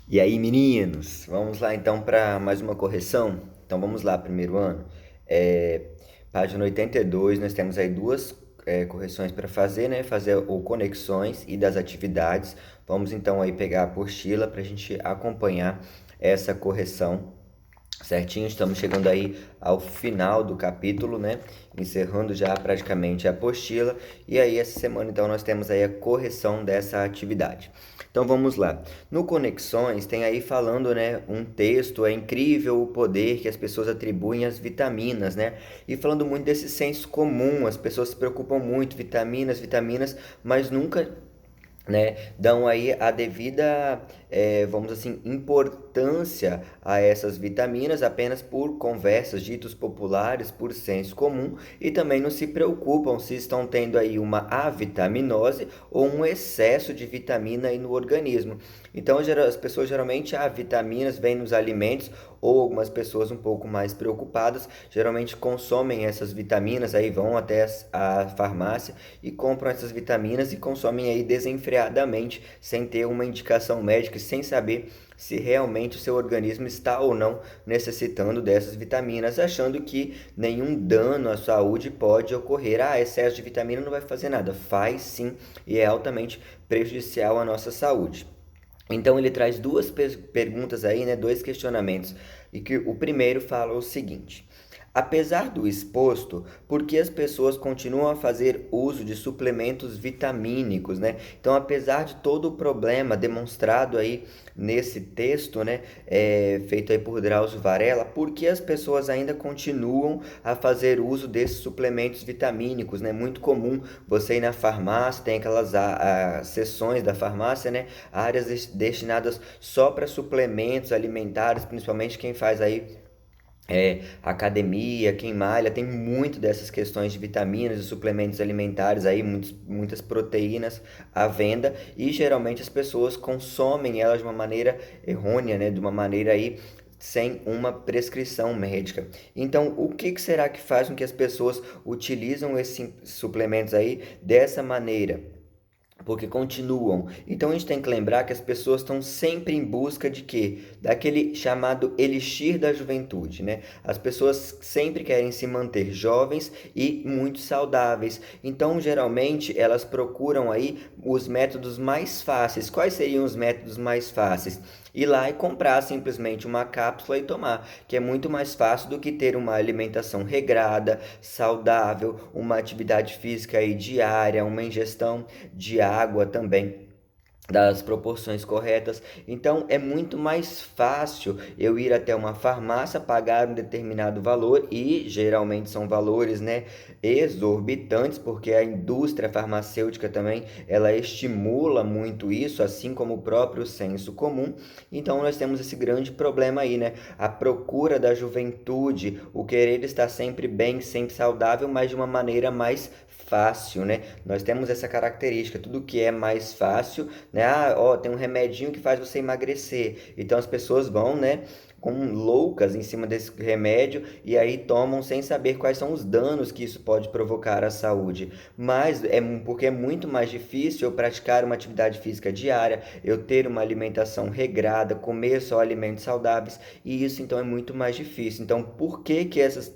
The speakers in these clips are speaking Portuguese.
E aí, meninos, vamos lá então para mais uma correção? Então vamos lá, primeiro ano. É, Página 82, nós temos aí duas correções para fazer, né? Fazer o conexões e das atividades. Vamos então aí pegar a apostila para a gente acompanhar essa correção certinho. Estamos chegando aí ao final do capítulo, né? Encerrando já praticamente a apostila. E aí, essa semana, então, nós temos aí a correção dessa atividade. Então, vamos lá. No Conexões, tem aí falando, né? Um texto, é incrível o poder que as pessoas atribuem às vitaminas, né? E falando muito desse senso comum, as pessoas se preocupam muito, vitaminas, vitaminas, mas nunca dão aí a devida, vamos assim, importância a essas vitaminas apenas por conversas, ditos populares, por senso comum e também não se preocupam se estão tendo aí uma avitaminose ou um excesso de vitamina aí no organismo. Então, as pessoas geralmente, vitaminas vêm nos alimentos ou algumas pessoas um pouco mais preocupadas, geralmente consomem essas vitaminas, aí vão até a farmácia e compram essas vitaminas e consomem aí desenfreadamente, sem ter uma indicação médica e sem saber se realmente o seu organismo está ou não necessitando dessas vitaminas, achando que nenhum dano à saúde pode ocorrer. Excesso de vitamina não vai fazer nada. Faz sim e é altamente prejudicial à nossa saúde. Então ele traz duas perguntas aí, né, dois questionamentos, e que o primeiro fala o seguinte: apesar do exposto, por que as pessoas continuam a fazer uso de suplementos vitamínicos, né? Então, apesar de todo o problema demonstrado aí nesse texto, né, feito aí por Drauzio Varela, por que as pessoas ainda continuam a fazer uso desses suplementos vitamínicos, né? Muito comum você ir na farmácia, tem aquelas seções da farmácia, né? Áreas destinadas só para suplementos alimentares, principalmente quem faz aí academia, quem malha, tem muito dessas questões de vitaminas e suplementos alimentares aí, muitas proteínas à venda e geralmente as pessoas consomem elas de uma maneira errônea, né? De uma maneira aí sem uma prescrição médica. Então, o que será que faz com que as pessoas utilizam esses suplementos aí dessa maneira? Porque continuam. Então a gente tem que lembrar que as pessoas estão sempre em busca de quê? Daquele chamado elixir da juventude, né? As pessoas sempre querem se manter jovens e muito saudáveis. Então, geralmente, elas procuram aí os métodos mais fáceis. Quais seriam os métodos mais fáceis? Ir lá e comprar simplesmente uma cápsula e tomar, que é muito mais fácil do que ter uma alimentação regrada, saudável, uma atividade física aí diária, uma ingestão de água também das proporções corretas. Então é muito mais fácil eu ir até uma farmácia, pagar um determinado valor e geralmente são valores, né, exorbitantes, porque a indústria farmacêutica também ela estimula muito isso, assim como o próprio senso comum. Então nós temos esse grande problema aí, né? A procura da juventude, o querer estar sempre bem, sempre saudável, mas de uma maneira mais fácil, né? Nós temos essa característica, tudo que é mais fácil, né? Tem um remedinho que faz você emagrecer. Então as pessoas vão, né, como loucas em cima desse remédio e aí tomam sem saber quais são os danos que isso pode provocar à saúde. Mas porque é muito mais difícil eu praticar uma atividade física diária, eu ter uma alimentação regrada, comer só alimentos saudáveis, e isso então é muito mais difícil. Então, por que que essas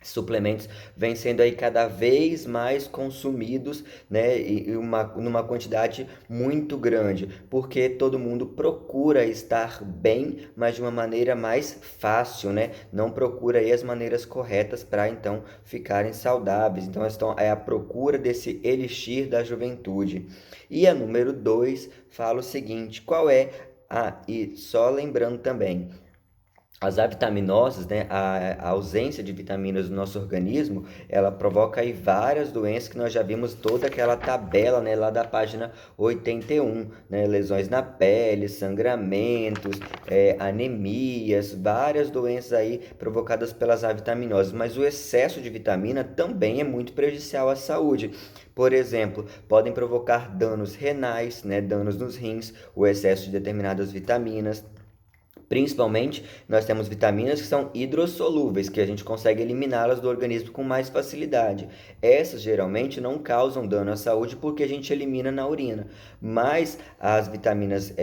suplementos vêm sendo aí cada vez mais consumidos, né, numa quantidade muito grande, porque todo mundo procura estar bem, mas de uma maneira mais fácil, né? Não procura aí as maneiras corretas para então ficarem saudáveis. Então é a procura desse elixir da juventude. E a número 2 fala o seguinte: qual é e só lembrando também, as avitaminoses, né, a ausência de vitaminas no nosso organismo, ela provoca aí várias doenças que nós já vimos toda aquela tabela, né, lá da página 81, né, lesões na pele, sangramentos, anemias, várias doenças aí provocadas pelas avitaminoses. Mas o excesso de vitamina também é muito prejudicial à saúde. Por exemplo, podem provocar danos renais, né, danos nos rins, o excesso de determinadas vitaminas Principalmente, nós temos vitaminas que são hidrossolúveis, que a gente consegue eliminá-las do organismo com mais facilidade. Essas geralmente não causam dano à saúde porque a gente elimina na urina. Mas as vitaminas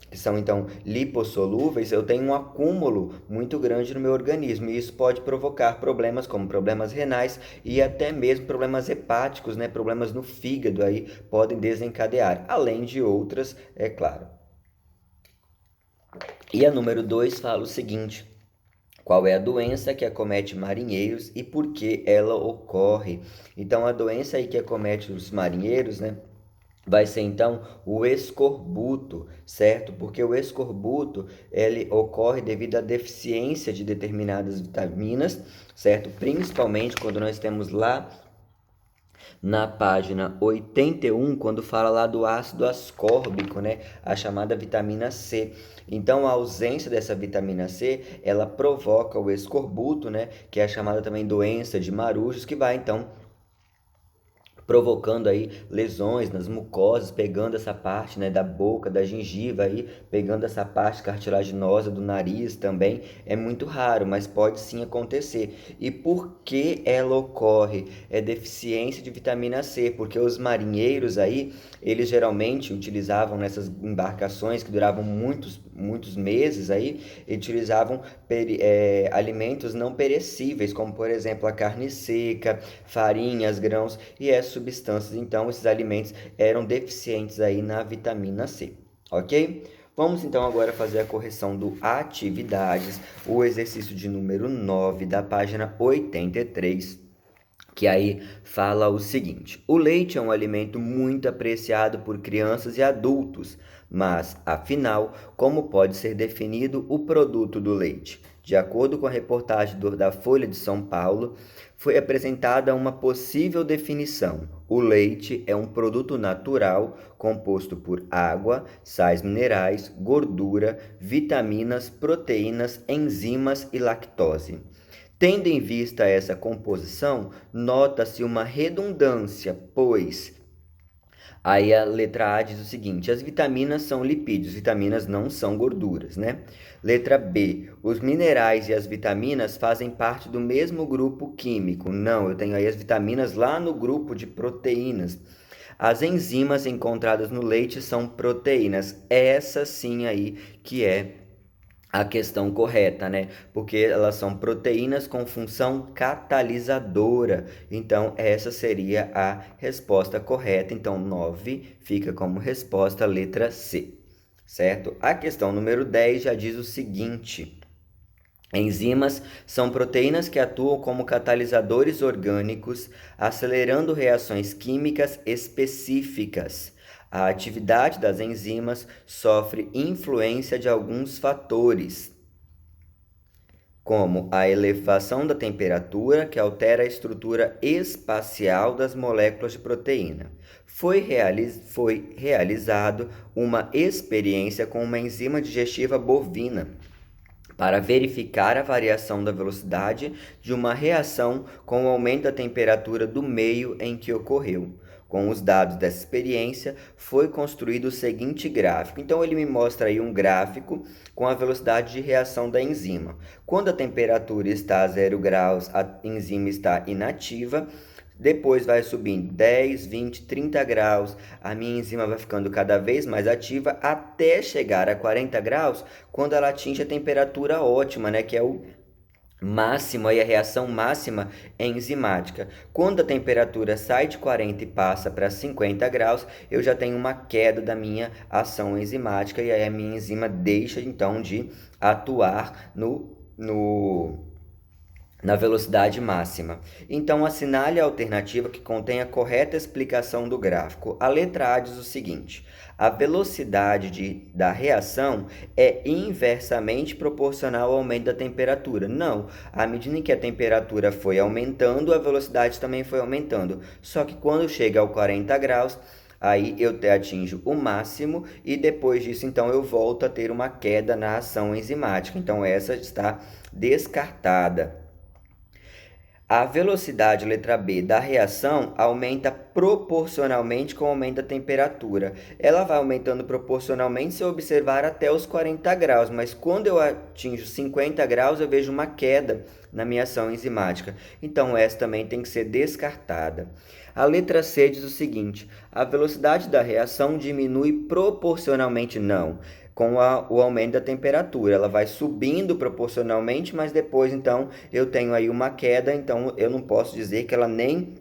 que são então lipossolúveis, eu tenho um acúmulo muito grande no meu organismo e isso pode provocar problemas como problemas renais e até mesmo problemas hepáticos, né? Problemas no fígado aí podem desencadear, além de outras, é claro. E a número 2 fala o seguinte: qual é a doença que acomete marinheiros e por que ela ocorre? Então, a doença aí que acomete os marinheiros, né, vai ser então o escorbuto, certo? Porque o escorbuto, ele ocorre devido à deficiência de determinadas vitaminas, certo? Principalmente quando nós temos lá na página 81, quando fala lá do ácido ascórbico, né? A chamada vitamina C. Então, a ausência dessa vitamina C, ela provoca o escorbuto, né? Que é a chamada também doença de Marujos, que vai então provocando aí lesões nas mucosas, pegando essa parte, né, da boca, da gengiva aí, pegando essa parte cartilaginosa do nariz também. É muito raro, mas pode sim acontecer. E por que ela ocorre? É deficiência de vitamina C, porque os marinheiros aí, eles geralmente utilizavam nessas embarcações que duravam muitos meses aí, utilizavam alimentos não perecíveis, como por exemplo a carne seca, farinhas, grãos e essas substâncias. Então, esses alimentos eram deficientes aí na vitamina C, ok? Vamos então agora fazer a correção do atividades, o exercício de número 9 da página 83, que aí fala o seguinte: o leite é um alimento muito apreciado por crianças e adultos, mas, afinal, como pode ser definido o produto do leite? De acordo com a reportagem da Folha de São Paulo, foi apresentada uma possível definição. O leite é um produto natural composto por água, sais minerais, gordura, vitaminas, proteínas, enzimas e lactose. Tendo em vista essa composição, nota-se uma redundância, pois aí a letra A diz o seguinte: as vitaminas são lipídios, vitaminas não são gorduras, né? Letra B, os minerais e as vitaminas fazem parte do mesmo grupo químico. Não, eu tenho aí as vitaminas lá no grupo de proteínas. As enzimas encontradas no leite são proteínas. Essa sim aí que é a questão correta, né? Porque elas são proteínas com função catalisadora. Então, essa seria a resposta correta. Então, 9 fica como resposta a letra C, certo? A questão número 10 já diz o seguinte: enzimas são proteínas que atuam como catalisadores orgânicos, acelerando reações químicas específicas. A atividade das enzimas sofre influência de alguns fatores, como a elevação da temperatura, que altera a estrutura espacial das moléculas de proteína. Foi realizado uma experiência com uma enzima digestiva bovina para verificar a variação da velocidade de uma reação com o aumento da temperatura do meio em que ocorreu. Com os dados dessa experiência, foi construído o seguinte gráfico. Então, ele me mostra aí um gráfico com a velocidade de reação da enzima. Quando a temperatura está a 0 graus, a enzima está inativa. Depois vai subindo 10, 20, 30 graus, a minha enzima vai ficando cada vez mais ativa até chegar a 40 graus, quando ela atinge a temperatura ótima, né, que é o máximo, aí a reação máxima enzimática. Quando a temperatura sai de 40 e passa para 50 graus, eu já tenho uma queda da minha ação enzimática e aí a minha enzima deixa então de atuar na velocidade máxima. Então, assinale a alternativa que contém a correta explicação do gráfico. A letra A diz o seguinte: a velocidade da reação é inversamente proporcional ao aumento da temperatura. Não, à medida em que a temperatura foi aumentando, a velocidade também foi aumentando. Só que quando chega ao 40 graus, aí eu atinjo o máximo e depois disso, então, eu volto a ter uma queda na ação enzimática. Então, essa está descartada. A velocidade, letra B, da reação aumenta proporcionalmente com o aumento da temperatura. Ela vai aumentando proporcionalmente se eu observar até os 40 graus, mas quando eu atinjo 50 graus, eu vejo uma queda na minha ação enzimática. Então, essa também tem que ser descartada. A letra C diz o seguinte: a velocidade da reação diminui proporcionalmente. Não. Com o aumento da temperatura, ela vai subindo proporcionalmente, mas depois, então, eu tenho aí uma queda, então eu não posso dizer que ela nem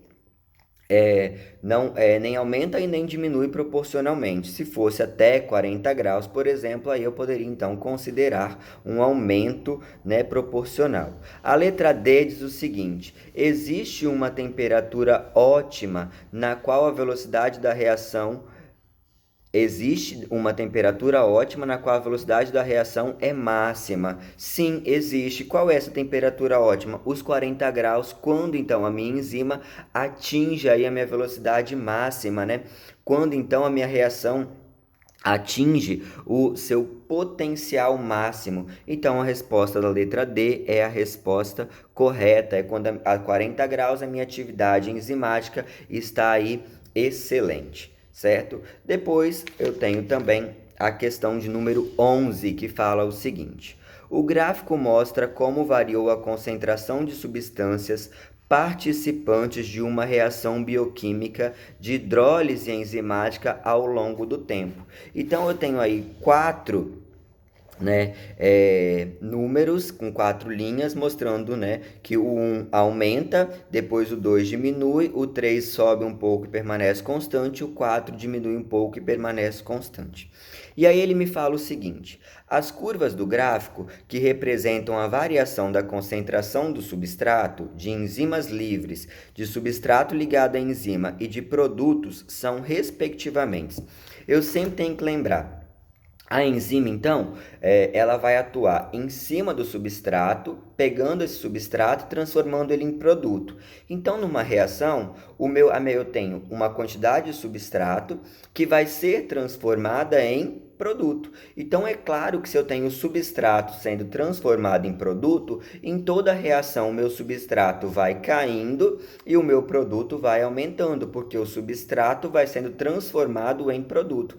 aumenta e nem diminui proporcionalmente. Se fosse até 40 graus, por exemplo, aí eu poderia então considerar um aumento, né, proporcional. A letra D diz o seguinte: existe uma temperatura ótima na qual a velocidade da reação Existe uma temperatura ótima na qual a velocidade da reação é máxima. Sim, existe. Qual é essa temperatura ótima? Os 40 graus, quando então a minha enzima atinge aí a minha velocidade máxima, né? Quando então a minha reação atinge o seu potencial máximo. Então a resposta da letra D é a resposta correta. É quando a 40 graus a minha atividade enzimática está aí excelente. Certo? Depois eu tenho também a questão de número 11, que fala o seguinte: o gráfico mostra como variou a concentração de substâncias participantes de uma reação bioquímica de hidrólise enzimática ao longo do tempo. Então eu tenho aí quatro, né, números com 4 linhas mostrando, né, que o 1 aumenta, depois o 2 diminui, o 3 sobe um pouco e permanece constante, o 4 diminui um pouco e permanece constante. E aí ele me fala o seguinte: as curvas do gráfico, que representam a variação da concentração do substrato, de enzimas livres, de substrato ligado à enzima e de produtos, são respectivamente. Eu sempre tenho que lembrar. A enzima, então, ela vai atuar em cima do substrato, pegando esse substrato e transformando ele em produto. Então, numa reação, eu tenho uma quantidade de substrato que vai ser transformada em produto. Então, é claro que se eu tenho o substrato sendo transformado em produto, em toda reação o meu substrato vai caindo e o meu produto vai aumentando, porque o substrato vai sendo transformado em produto.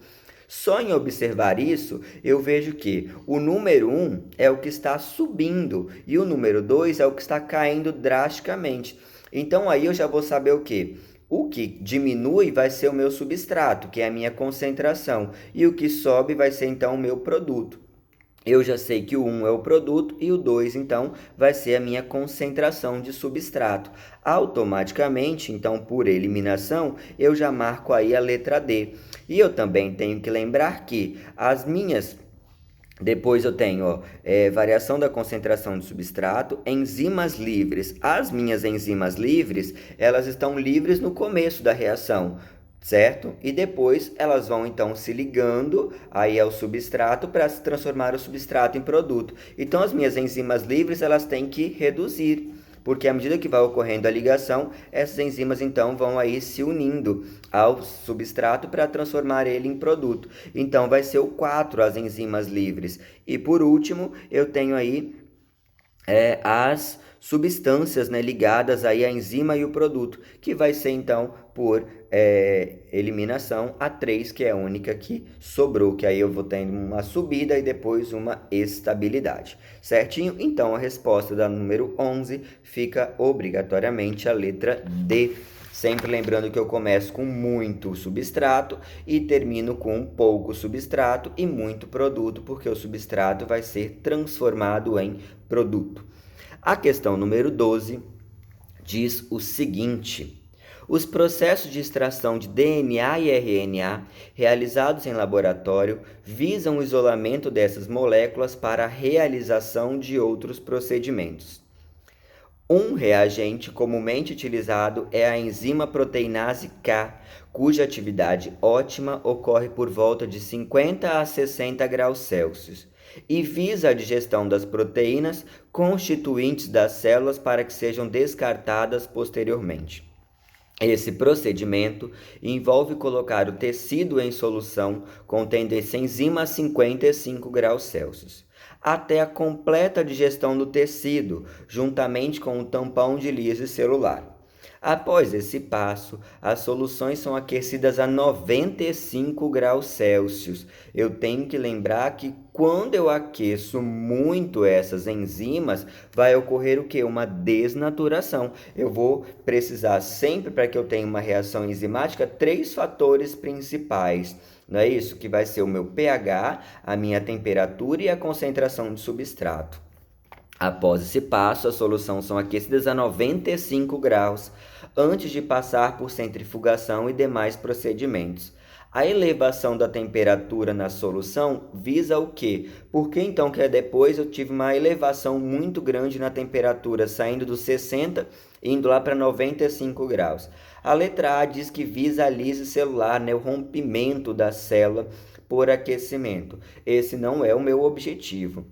Só em observar isso, eu vejo que o número 1 é o que está subindo e o número 2 é o que está caindo drasticamente. Então aí eu já vou saber o quê? O que diminui vai ser o meu substrato, que é a minha concentração, e o que sobe vai ser então o meu produto. Eu já sei que o 1 é o produto e o 2, então, vai ser a minha concentração de substrato. Automaticamente, então, por eliminação, eu já marco aí a letra D. E eu também tenho que lembrar que as minhas depois eu tenho variação da concentração de substrato, enzimas livres. As minhas enzimas livres, elas estão livres no começo da reação, certo? E depois elas vão então se ligando aí ao substrato para se transformar o substrato em produto. Então as minhas enzimas livres, elas têm que reduzir, porque à medida que vai ocorrendo a ligação, essas enzimas então vão aí se unindo ao substrato para transformar ele em produto. Então vai ser o 4 as enzimas livres. E por último, eu tenho aí as substâncias, né, ligadas aí à enzima e o produto, que vai ser então por eliminação a 3, que é a única que sobrou, que aí eu vou tendo uma subida e depois uma estabilidade, certinho? Então a resposta da número 11 fica obrigatoriamente a letra D. Sempre lembrando que eu começo com muito substrato e termino com pouco substrato e muito produto, porque o substrato vai ser transformado em produto. A questão número 12 diz o seguinte: os processos de extração de DNA e RNA realizados em laboratório visam o isolamento dessas moléculas para a realização de outros procedimentos. Um reagente comumente utilizado é a enzima proteinase K, cuja atividade ótima ocorre por volta de 50 a 60 graus Celsius e visa a digestão das proteínas constituintes das células para que sejam descartadas posteriormente. Esse procedimento envolve colocar o tecido em solução contendo essa enzima a 55 graus Celsius. até a completa digestão do tecido, juntamente com o tampão de lise celular. Após esse passo, as soluções são aquecidas a 95 graus Celsius. Eu tenho que lembrar que quando eu aqueço muito essas enzimas, vai ocorrer o que? Uma desnaturação. Eu vou precisar sempre, para que eu tenha uma reação enzimática, três fatores principais. Não é isso? Que vai ser o meu pH, a minha temperatura e a concentração de substrato. Após esse passo, as soluções são aquecidas a 95 graus, antes de passar por centrifugação e demais procedimentos. A elevação da temperatura na solução visa o quê? Porque então que depois eu tive uma elevação muito grande na temperatura, saindo dos 60 e indo lá para 95 graus. A letra A diz que visa a lise celular, né, o rompimento da célula por aquecimento. Esse não é o meu objetivo.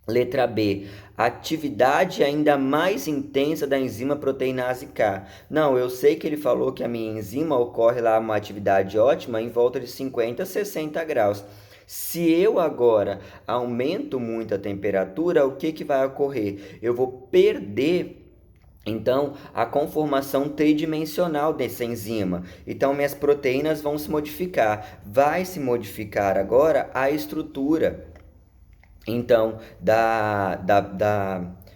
Letra B, atividade ainda mais intensa da enzima proteinase K. Não, eu sei que ele falou que a minha enzima ocorre lá uma atividade ótima em volta de 50 a 60 graus. Se eu agora aumento muito a temperatura, o que vai ocorrer? Eu vou perder então a conformação tridimensional dessa enzima. Então minhas proteínas vão se modificar. Vai se modificar agora a estrutura então,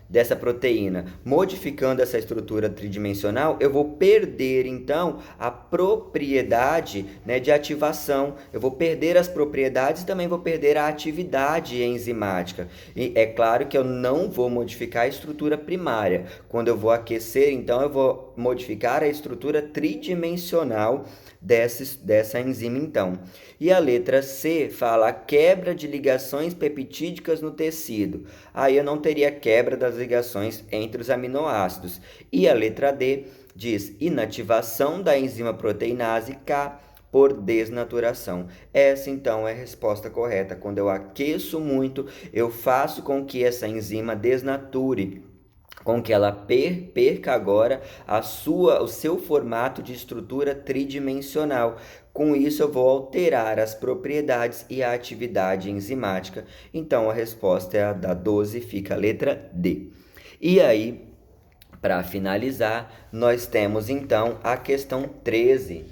dessa proteína. Modificando essa estrutura tridimensional, eu vou perder, então, a propriedade, né, de ativação. Eu vou perder as propriedades e também vou perder a atividade enzimática. E é claro que eu não vou modificar a estrutura primária. Quando eu vou aquecer, então, eu vou modificar a estrutura tridimensional dessa enzima, então. E a letra C fala a quebra de ligações peptídicas no tecido. Aí eu não teria quebra das ligações entre os aminoácidos. E a letra D diz inativação da enzima proteinase K por desnaturação. Essa então é a resposta correta. Quando eu aqueço muito, eu faço com que essa enzima desnature, com que ela perca agora o seu formato de estrutura tridimensional. Com isso, eu vou alterar as propriedades e a atividade enzimática. Então, a resposta é a da 12, fica a letra D. E aí, para finalizar, nós temos então a questão 13,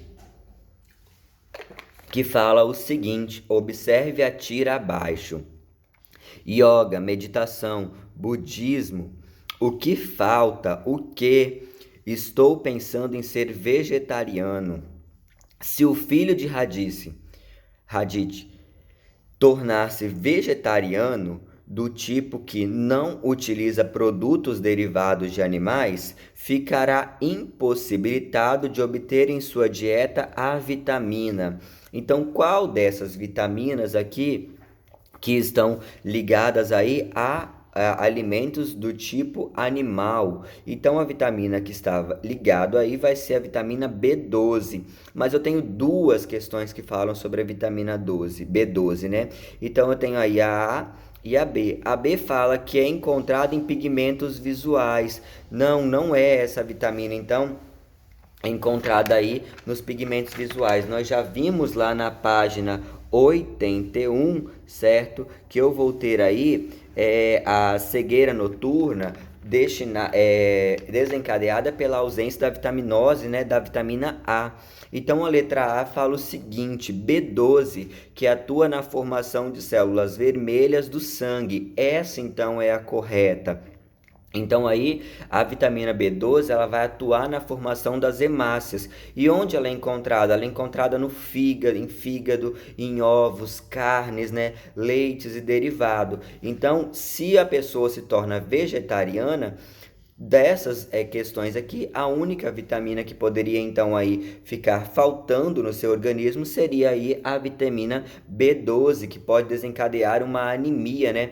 que fala o seguinte: observe a tira abaixo. Yoga, meditação, budismo. O que falta? O que? Estou pensando em ser vegetariano. Se o filho de Hadith tornar-se vegetariano, do tipo que não utiliza produtos derivados de animais, ficará impossibilitado de obter em sua dieta a vitamina. Então, qual dessas vitaminas aqui que estão ligadas aí a alimentos do tipo animal? Então a vitamina que estava ligado aí vai ser a vitamina B12. Mas eu tenho duas questões que falam sobre a vitamina B12, né? Então eu tenho aí a A e a B. A B fala que é encontrada em pigmentos visuais. Não é essa vitamina, então encontrada aí nos pigmentos visuais. Nós já vimos lá na página 81, certo? Que eu vou ter aí a cegueira noturna desencadeada pela ausência da vitaminose, né, da vitamina A. Então a letra A fala o seguinte: B12, que atua na formação de células vermelhas do sangue. Essa então é a correta. Então aí a vitamina B12 ela vai atuar na formação das hemácias. E onde ela é encontrada? Ela é encontrada no fígado, em ovos, carnes, né, leites e derivado. Então, se a pessoa se torna vegetariana, dessas questões aqui, a única vitamina que poderia então aí ficar faltando no seu organismo seria aí a vitamina B12, que pode desencadear uma anemia, né?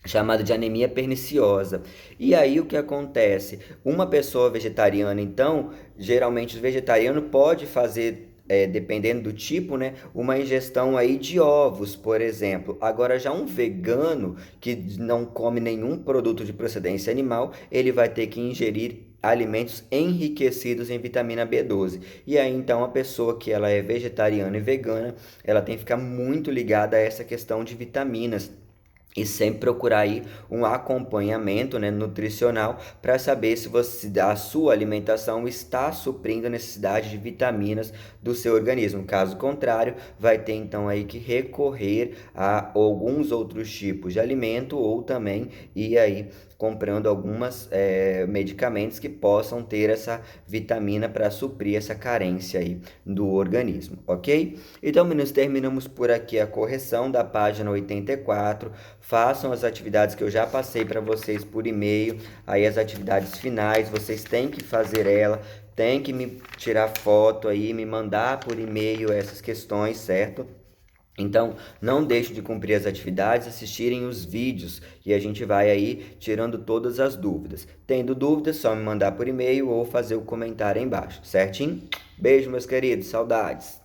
Chamada de anemia perniciosa. E aí o que acontece? Uma pessoa vegetariana, então, geralmente o vegetariano pode fazer, dependendo do tipo, né, uma ingestão aí de ovos, por exemplo. Agora já um vegano que não come nenhum produto de procedência animal, ele vai ter que ingerir alimentos enriquecidos em vitamina B12. E aí então a pessoa que ela é vegetariana e vegana, ela tem que ficar muito ligada a essa questão de vitaminas. E sempre procurar aí um acompanhamento, né, nutricional para saber se a sua alimentação está suprindo a necessidade de vitaminas do seu organismo. Caso contrário, vai ter então aí que recorrer a alguns outros tipos de alimento ou também ir aí comprando algumas medicamentos que possam ter essa vitamina para suprir essa carência aí do organismo, ok? Então, meninos, terminamos por aqui a correção da página 84. Façam as atividades que eu já passei para vocês por e-mail, aí as atividades finais, vocês têm que fazer ela, tem que me tirar foto aí, me mandar por e-mail essas questões, certo? Então, não deixe de cumprir as atividades, assistirem os vídeos e a gente vai aí tirando todas as dúvidas. Tendo dúvidas, só me mandar por e-mail ou fazer o comentário aí embaixo, certinho? Beijo, meus queridos, saudades!